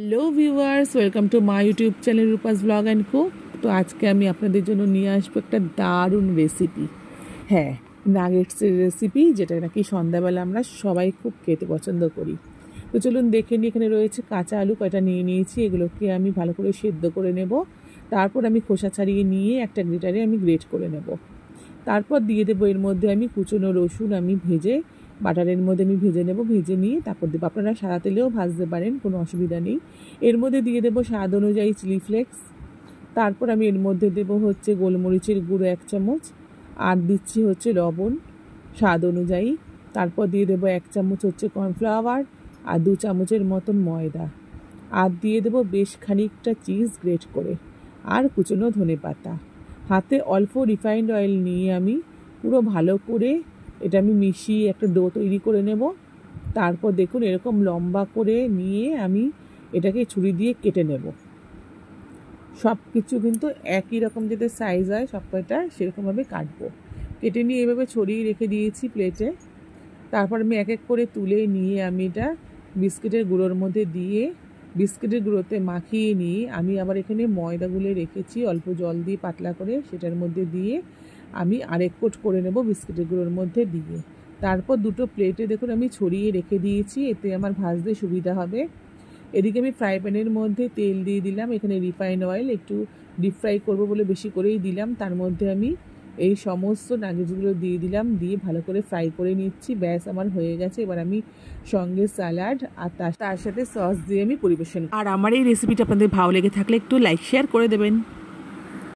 Hello viewers, welcome to my YouTube channel Rupa's blog and cook. তো আজকে আমি আপনাদের জন্য নিয়ে আসবো একটা দারুণ রেসিপি। হ্যাঁ, নাগেটসের রেসিপি, যেটা নাকি সন্ধ্যাবেলা আমরা সবাই খুব খেতে পছন্দ করি। তো চলুন দেখে নিই। এখানে রয়েছে কাঁচা আলু কয়টা নিয়ে নিয়েছি, এগুলোকে আমি ভালো করে সেদ্ধ করে নেব। তারপর আমি খোসা ছাড়িয়ে নিয়ে একটা গ্রেটারে আমি গ্রেট করে নেব। তারপর দিয়ে দেবো এর মধ্যে আমি কুচনো রসুন, আমি ভেজে বাটারের মধ্যে আমি ভেজে নেব। ভেজে নিয়ে তারপর দেবো, আপনারা সাদা তেলেও ভাজতে পারেন, কোনো অসুবিধা নেই। এর মধ্যে দিয়ে দেবো স্বাদ অনুযায়ী চিলি ফ্লেক্স। তারপর আমি এর মধ্যে দেবো হচ্ছে গোলমরিচের গুঁড়ো 1 চামচ, আর দিচ্ছি হচ্ছে লবণ স্বাদ অনুযায়ী। তারপর দিয়ে দেবো 1 চামচ হচ্ছে কর্নফ্লাওয়ার, আর 2 চামচের মতন ময়দা, আর দিয়ে দেবো বেশ খানিকটা চিজ গ্রেট করে, আর কুচনো ধনেপাতা। হাতে অল্প রিফাইন্ড অয়েল নিয়ে আমি পুরো ভালো করে এটা আমি মিশিয়ে একটা ডো তৈরি করে নেব। তারপর দেখুন এরকম লম্বা করে নিয়ে আমি এটাকে ছুরি দিয়ে কেটে নেব। সব কিছু কিন্তু একই রকম যাতে সাইজ হয় সব কয়টা, সেরকমভাবে কাটবো। কেটে নিয়ে এভাবে ছড়িয়ে রেখে দিয়েছি প্লেটে। তারপর আমি এক এক করে তুলে নিয়ে আমি এটা বিস্কিটের গুঁড়োর মধ্যে দিয়ে বিস্কিটের গুঁড়োতে মাখিয়ে নিয়ে আমি আবার এখানে ময়দা গুলে রেখেছি অল্প জল দিয়ে পাতলা করে, সেটার মধ্যে দিয়ে আমি আরেক কোট করে নেব বিস্কিটের গুঁড়োর মধ্যে দিয়ে। তারপর দুটো প্লেটে দেখুন আমি ছড়িয়ে রেখে দিয়েছি, এতে আমার ভাজতে সুবিধা হবে। এদিকে আমি ফ্রাই প্যানের মধ্যে তেল দিয়ে দিলাম, এখানে রিফাইন অয়েল একটু ডিপ ফ্রাই করবো বলে বেশি করেই দিলাম। তার মধ্যে আমি এই সমস্ত নাগেটসগুলো দিয়ে দিলাম, দিয়ে ভালো করে ফ্রাই করে নিচ্ছি। ব্যাস আমার হয়ে গেছে। এবার আমি সঙ্গে স্যালাড আর তার সাথে সস দিয়ে আমি পরিবেশন। আর আমার এই রেসিপিটা আপনাদের ভালো লেগে থাকলে একটু লাইক শেয়ার করে দেবেন।